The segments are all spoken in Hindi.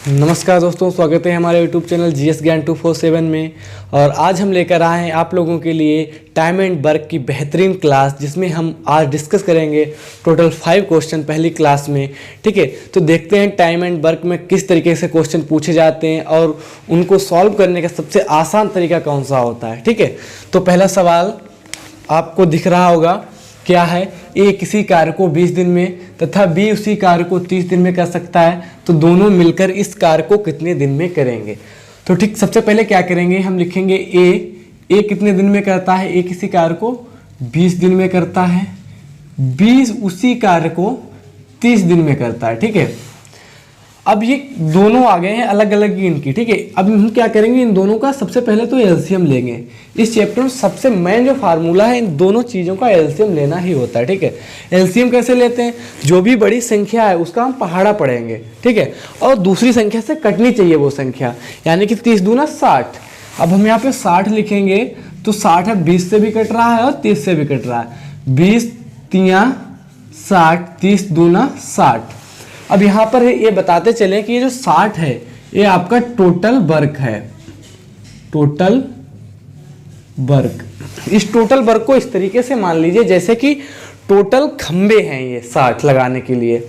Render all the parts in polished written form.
नमस्कार दोस्तों, स्वागत है हमारे यूट्यूब चैनल जीएस ज्ञान 247 में। और आज हम लेकर आए हैं आप लोगों के लिए टाइम एंड वर्क की बेहतरीन क्लास, जिसमें हम आज डिस्कस करेंगे टोटल 5 क्वेश्चन पहली क्लास में। ठीक है, तो देखते हैं टाइम एंड वर्क में किस तरीके से क्वेश्चन पूछे जाते हैं और उनको सॉल्व करने का सबसे आसान तरीका कौन सा होता है। ठीक है, तो पहला सवाल आपको दिख रहा होगा, क्या है? ए किसी कार्य को 20 दिन में तथा बी उसी कार्य को 30 दिन में कर सकता है, तो दोनों मिलकर इस कार्य को कितने दिन में करेंगे। तो ठीक, सबसे पहले क्या करेंगे, हम लिखेंगे ए कितने दिन में करता है। ए किसी कार्य को 20 दिन में करता है, बी उसी कार्य को 30 दिन में करता है। ठीक है, अब ये दोनों आ गए हैं अलग अलग इनकी। ठीक है, अब हम क्या करेंगे, इन दोनों का सबसे पहले तो एलसीएम लेंगे। इस चैप्टर में सबसे मेन जो फार्मूला है, इन दोनों चीज़ों का एलसीएम लेना ही होता है। ठीक है, एलसीएम कैसे लेते हैं, जो भी बड़ी संख्या है उसका हम पहाड़ा पढ़ेंगे। ठीक है, और दूसरी संख्या से कटनी चाहिए वो संख्या, यानी कि 30 दूना 60। अब हम यहाँ पे 60 लिखेंगे तो 60 है, 20 से भी कट रहा है और 30 से भी कट रहा है। 20 तिया 60, 30 दूना 60। अब यहाँ पर ये बताते चलें कि ये जो 60 है ये आपका टोटल वर्क है। टोटल वर्क, इस टोटल वर्क को इस तरीके से मान लीजिए जैसे कि टोटल खंबे हैं ये 60 लगाने के लिए।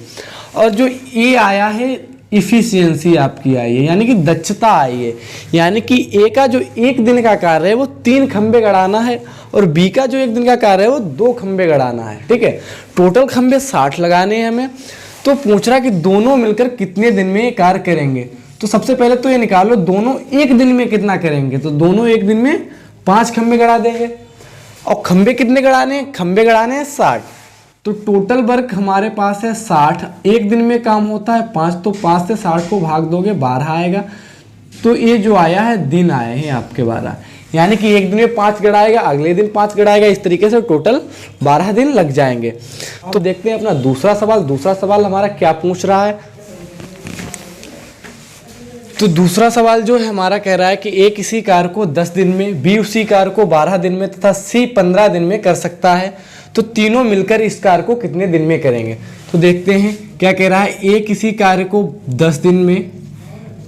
और जो ये आया है इफिशियंसी आपकी आई है, यानी कि दक्षता आई है, यानी कि ए का जो एक दिन का कार्य है वो 3 खंबे गड़ाना है और बी का जो एक दिन का कार्य है वो 2 खंबे गड़ाना है। ठीक है, टोटल खंबे 60 लगाने हैं हमें। तो पूछ रहा कि दोनों मिलकर कितने दिन में ये कार्य करेंगे। तो सबसे पहले तो ये निकालो दोनों एक दिन में कितना करेंगे। तो दोनों एक दिन में 5 खंबे गड़ा देंगे। और खंबे कितने गड़ाने हैं, खंबे गड़ाने हैं 60। तो टोटल वर्क हमारे पास है 60। एक दिन में काम होता है 5, तो 5 से 60 को भाग दोगे 12 आएगा। तो ये जो आया है दिन आए हैं आपके 12, यानी कि एक दिन में 5 गड़ाएगा, अगले दिन 5 गड़ाएगा, इस तरीके से टोटल 12 दिन लग जाएंगे। तो देखते हैं अपना दूसरा सवाल। दूसरा सवाल हमारा क्या पूछ रहा है। तो दूसरा सवाल जो है हमारा कह रहा है कि ए किसी कार्य को 10 दिन में, बी उसी कार्य को 12 दिन में तथा सी 15 दिन में कर सकता है, तो तीनों मिलकर इस कार्य को कितने दिन में करेंगे। तो देखते हैं क्या कह रहा है। ए किसी कार्य को 10 दिन में,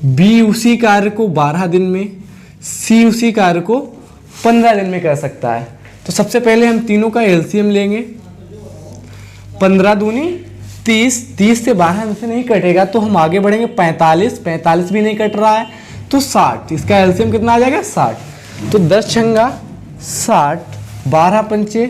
बी उसी कार्य को 12 दिन में, सी उसी कार्य को 15 दिन में कर सकता है। तो सबसे पहले हम तीनों का एलसीएम लेंगे। 15 दूनी 30, 30 से 12 में से नहीं कटेगा तो हम आगे बढ़ेंगे। 45, 45 भी नहीं कट रहा है तो 60, इसका एलसीएम कितना आ जाएगा 60। तो 10 छंगा 60, 12 पंचे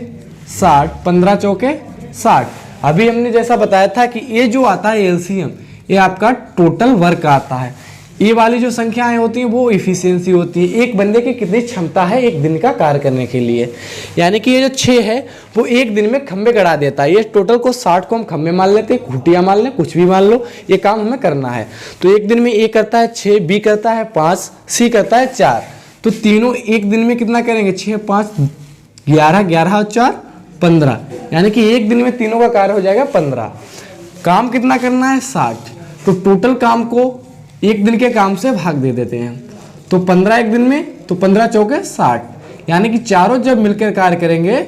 60, 15 चौके 60। अभी हमने जैसा बताया था कि ये जो आता है एलसीएम, ये आपका टोटल वर्क आता है। ये वाली जो संख्याएं होती हैं वो इफिशियंसी होती है, एक बंदे की कितनी क्षमता है एक दिन का कार्य करने के लिए। यानी कि ये जो 6 है वो एक दिन में खंबे गड़ा देता है। ये टोटल को 60 को हम खंबे मान लेते हैं, खूटियाँ मान लें, कुछ भी मान लो, ये काम हमें करना है। तो एक दिन में ए करता है 6, बी करता है 5, सी करता है 4। तो तीनों एक दिन में कितना करेंगे, 6, 5, 11, 11 और 4 15, यानी कि एक दिन में तीनों का कार्य हो जाएगा 15। काम कितना करना है 60। तो टोटल काम को एक दिन के काम से भाग दे देते हैं। तो 15 एक दिन में, तो 15 चौके 60, यानी कि चारों जब मिलकर कार्य करेंगे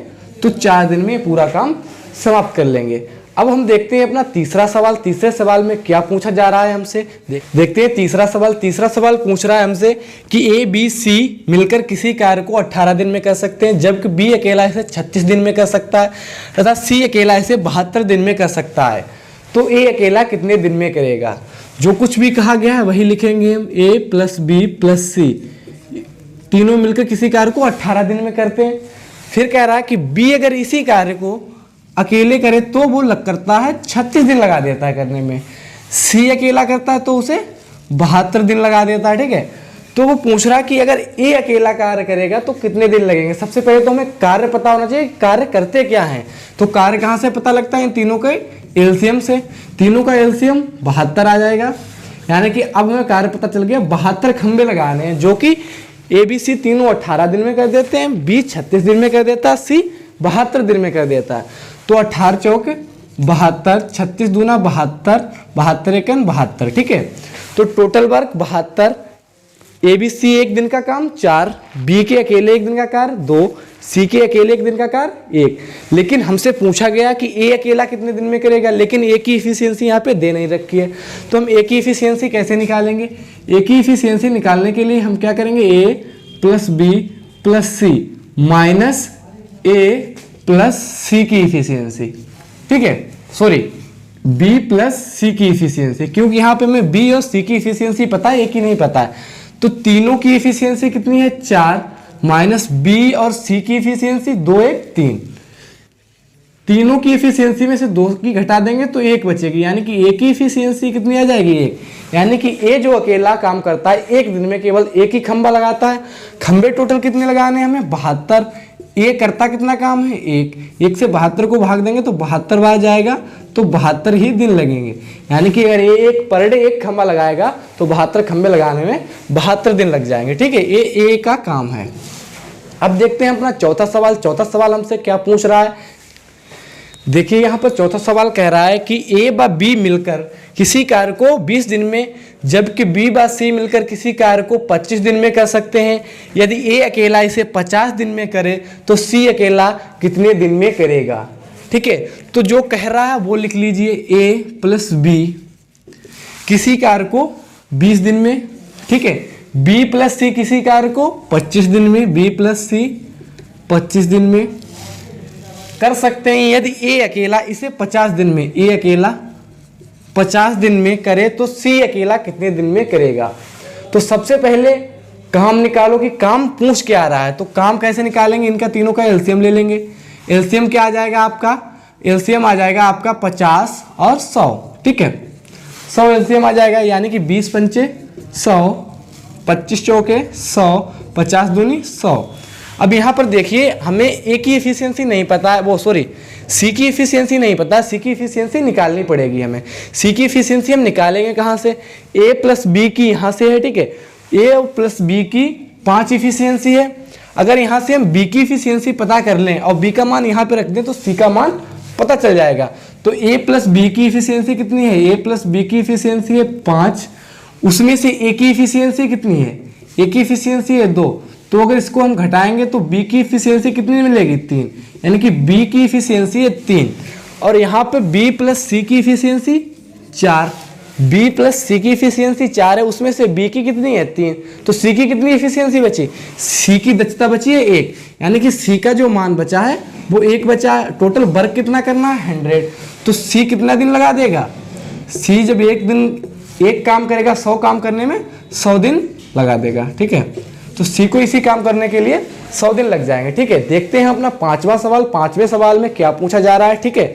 तो 4 दिन में पूरा काम समाप्त कर लेंगे। अब हम देखते हैं अपना तीसरा सवाल। तीसरे सवाल में क्या पूछा जा रहा है हमसे, देखते हैं तीसरा सवाल। तीसरा सवाल पूछ रहा है हमसे कि ए बी सी मिलकर किसी कार्य को 18 दिन में कर सकते हैं, जबकि बी अकेला इसे 36 दिन में कर सकता है तथा सी अकेला इसे 72 दिन में कर सकता है। तो ए अकेला कितने दिन में करेगा। जो कुछ भी कहा गया है वही लिखेंगे हम। ए प्लस बी प्लस सी तीनों मिलकर किसी कार्य को 18 दिन में करते हैं। फिर कह रहा है कि बी अगर इसी कार्य को अकेले करे तो वो करता है 36 दिन लगा देता है करने में। सी अकेला करता है तो उसे 72 दिन लगा देता है। ठीक है, तो वो पूछ रहा है कि अगर ए अकेला कार्य करेगा तो कितने दिन लगेंगे। सबसे पहले तो हमें कार्य पता होना चाहिए, कार्य करते क्या हैं। तो कार्य कहाँ से पता लगता है, इन तीनों के एलसीएम से। तीनों का एलसीएम 72 आ जाएगा, यानी कि अब हमें कार्य पता चल गया। 72 खंबे लगाने हैं, जो कि ए बी सी तीनों 18 दिन में कर देते हैं, बी 36 दिन में कर देता है, सी 72 दिन में कर देता है। तो 18 चौक 72, 36 दूना 72, 72 एकन 72। ठीक है, तो total work 72 A B C एक दिन का काम 4, बी के अकेले एक दिन का कार्य 2, सी के अकेले एक दिन का कार्य 1। लेकिन हमसे पूछा गया कि ए अकेला कितने दिन में करेगा, लेकिन ए की इफिशियंसी यहाँ पे दे नहीं रखी है। तो हम ए की इफिशियंसी कैसे निकालेंगे? ए की इफिशियंसी निकालने के लिए हम क्या करेंगे, ए प्लस बी प्लस सी माइनस ए प्लस सी की इफिशियंसी, ठीक है, सॉरी बी प्लस सी की इफिशियंसी, क्योंकि यहाँ पे हमें बी और सी की इफिशियंसी पता है, ए की नहीं पता है। तो तीनों की इफिशियंसी कितनी है 4 माइनस बी और सी की इफिशियंसी 2 1 3। तीनों की इफिशियंसी में से 2 की घटा देंगे तो 1 बचेगी, यानी कि ए की इफिशियंसी कितनी आ जाएगी 1। यानी कि ए जो अकेला काम करता है एक दिन में केवल एक ही खंबा लगाता है। खंबे टोटल कितने लगाने हैं हमें 72। ए करता कितना काम है 1 से 72 को भाग देंगे तो 72 बार जाएगा, तो 72 ही दिन लगेंगे। यानी कि अगर ये एक पर डे एक खंबा लगाएगा तो 72 खंबे लगाने में 72 दिन लग जाएंगे, ठीक है, ये ए का काम है। अब देखते हैं अपना चौथा सवाल। चौथा सवाल हमसे क्या पूछ रहा है, देखिए यहाँ पर चौथा सवाल कह रहा है कि ए व बी मिलकर किसी कार्य को 20 दिन में, जबकि बी व सी मिलकर किसी कार्य को 25 दिन में कर सकते हैं। यदि ए अकेला इसे 50 दिन में करे तो सी अकेला कितने दिन में करेगा, ठीक है। तो जो कह रहा है वो लिख लीजिए, ए प्लस बी किसी कार्य को 20 दिन में, ठीक है, बी प्लस सी किसी कार्य को 25 दिन में, बी प्लस सी 25 दिन में कर सकते हैं। यदि ए अकेला इसे 50 दिन में, ए अकेला 50 दिन में करे तो सी अकेला कितने दिन में करेगा। तो सबसे पहले काम निकालो कि काम पूछ के आ रहा है, तो काम कैसे निकालेंगे, इनका तीनों का एलसीएम ले लेंगे। एलसीएम क्या आ जाएगा आपका, एलसीएम आ जाएगा आपका 50 और 100, ठीक है, 100 एलसीएम आ जाएगा, यानी कि 20 पंचे 100, 25 चौके 100, 50 दूनी 100। अब यहाँ पर देखिए हमें ए की एफिशिएंसी नहीं पता है, वो सॉरी सी की एफिशिएंसी नहीं पता, सी की एफिशिएंसी निकालनी पड़ेगी हमें। सी की एफिशिएंसी हम निकालेंगे कहाँ से, ए प्लस बी की यहाँ से है, ठीक है, ए प्लस बी की 5 एफिशिएंसी है। अगर यहाँ से हम बी की एफिशिएंसी पता कर लें और बी का मान यहाँ पे रख दें तो सी का मान पता चल जाएगा। तो ए प्लस बी की एफिशिएंसी कितनी है, ए प्लस बी की एफिशिएंसी है 5, उसमें से ए की एफिशिएंसी कितनी है, ए की एफिशिएंसी है 2, तो अगर इसको हम घटाएंगे तो बी की एफिशिएंसी कितनी मिलेगी 3, यानी कि बी की एफिशिएंसी है 3। और यहाँ पे बी प्लस सी की एफिशिएंसी 4, बी प्लस सी की एफिशिएंसी 4 है, उसमें से बी की कितनी है 3, तो सी की कितनी एफिशिएंसी बची, सी की दक्षता बची है 1, यानी कि सी का जो मान बचा है वो 1 बचा है। टोटल वर्क कितना करना है 100, तो सी कितना दिन लगा देगा, सी जब एक दिन एक काम करेगा 100 काम करने में 100 दिन लगा देगा, ठीक है। तो सी को इसी काम करने के लिए 100 दिन लग जाएंगे, ठीक है। देखते हैं अपना पांचवा सवाल, पांचवें सवाल में क्या पूछा जा रहा है, ठीक है।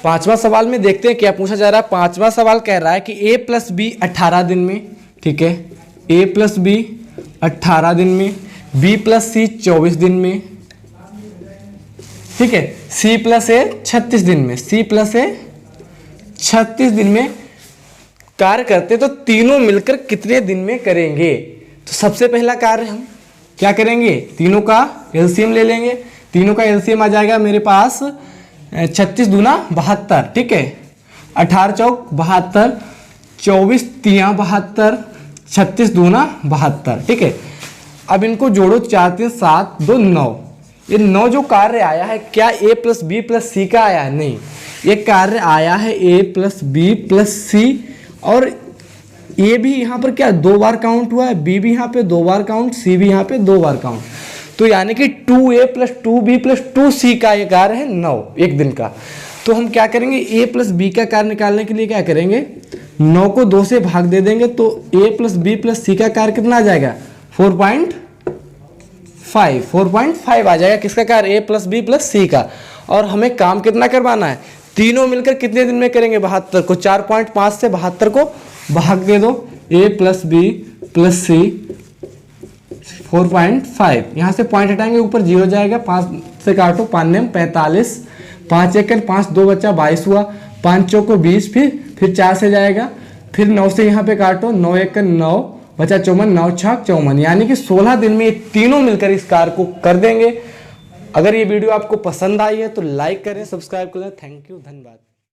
पांचवा सवाल में देखते हैं क्या पूछा जा रहा है। पांचवा सवाल कह रहा है कि ए प्लस बी 18 दिन में, ठीक है, ए प्लस बी 18 दिन में, बी प्लस सी 24 दिन में, ठीक है, सी प्लस ए 36 दिन में, सी प्लस ए 36 दिन में कार्य करते तो तीनों मिलकर कितने दिन में करेंगे। तो सबसे पहला कार्य हम क्या करेंगे, तीनों का एलसीएम ले लेंगे। तीनों का एलसीएम आ जाएगा मेरे पास 36 दूना 72, ठीक है, 18 चौक 72, 24 तिया 72, 36 दूना 72, ठीक है। अब इनको जोड़ो, 4 3 7 2 9, ये 9 जो कार्य आया है क्या ए प्लस बी प्लस सी का आया है, नहीं, ये कार्य आया है ए प्लस बी प्लस सी, और ए भी यहाँ पर क्या 2 बार काउंट हुआ है, बी भी यहाँ पे 2 बार काउंट, सी भी यहाँ पे 2 बार काउंट, तो यानी कि 2a plus 2b plus 2c का ये कार्य है 9 एक दिन का। तो हम क्या करेंगे, ए प्लस बी का कार्य निकालने के लिए क्या करेंगे, 9 को 2 से भाग दे देंगे तो ए प्लस बी प्लस सी का कार्य कितना आ जाएगा 4.5 आ जाएगा, किसका कार्य, ए प्लस बी प्लस सी का। और हमें काम कितना करवाना है, तीनों मिलकर कितने दिन में करेंगे 72 को, 4.5 से 72 को भाग दे दो, ए प्लस बी प्लस सी 4.5, यहाँ से पॉइंट हटाएंगे ऊपर 0 जाएगा, 5 से काटो 5 9 45, 5 1 5 2 बचा 22 हुआ, 5 चौको 20, फिर 4 से जाएगा, फिर 9 से यहाँ पे काटो, 9 1 9 बचा 54, 9 6 54, यानी कि 16 दिन में ये तीनों मिलकर इस कार्य को कर देंगे। अगर ये वीडियो आपको पसंद आई है तो लाइक करें, सब्सक्राइब करें। थैंक यू, धन्यवाद।